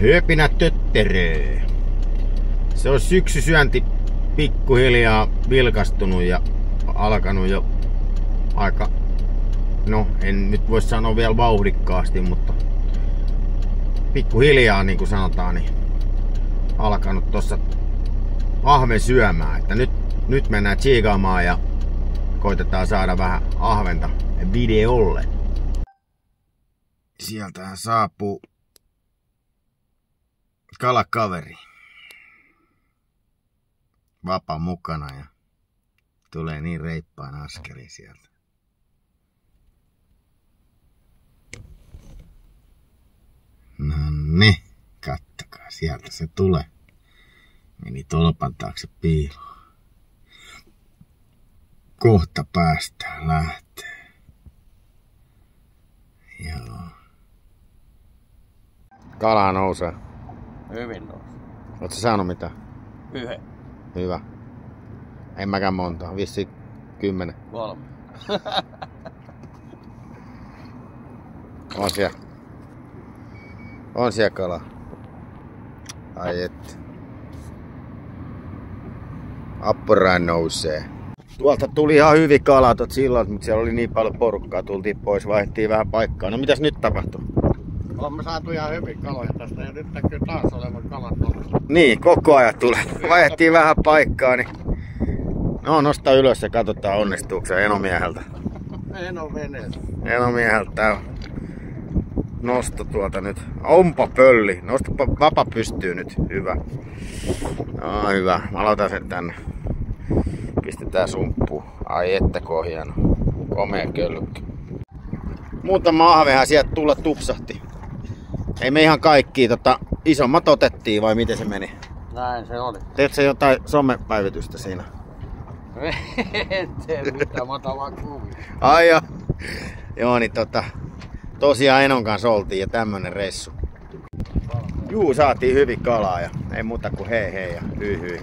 Höpinä tötterö. Se on syksysyönti pikkuhiljaa vilkastunut ja alkanut jo aika, no en nyt voi sanoa vielä vauhdikkaasti, mutta pikkuhiljaa niin kuin sanotaan, niin alkanut tossa ahven syömään. Että nyt mennään tsiigaamaan ja koitetaan saada vähän ahventa videolle. Sieltähän saapuu kalakaveri. Vapa mukana ja tulee niin reippaan askelin sieltä. No niin, kattokaa, sieltä se tulee. Meni tolpan taakse piiloon. Kohta päästään lähtee. Joo. Kala nousee. Hyvin nousee. Ootko saanut mitään? Yhden. Hyvä. En mäkään monta, vissiin 10. 3. On siellä kala. Ai et. Apporain nousee. Tuolta tuli ihan hyvin kalaa tot silloin, mutta siellä oli niin paljon porukkaa. Tultiin pois, vaihdettiin vähän paikkaa. No mitäs nyt tapahtuu? Olemme saatu ihan hyvin kaloja tästä ja nyt näkyy taas olevan kalat nousee. Niin, koko ajan tulee. Vaihdettiin vähän paikkaa, niin no nosta ylös ja katsotaan onnistuuko se Enomieheltä. Enomieheltä tää nosto tuolta nyt. Onpa pölli. Nostapa vapa pystyy nyt. Hyvä. No hyvä. Mä aloitan sen tänne. Pistetään sumppuun. Ai että kun hieno. Komea köllykkä. Muutama ahvehan sieltä tulla tupsahti. Ei me ihan kaikki isommat otettiin vai miten se meni? Näin se oli. Teetkö jotain somepäivitystä siinä? En tee mitään, mä otan vaan kuvia. Ai joo, niin tosiaan Enon kanssa oltiin ja tämmönen reissu. Juu, saatiin hyvin kalaa ja ei muuta kuin hei hei ja hyi hyi.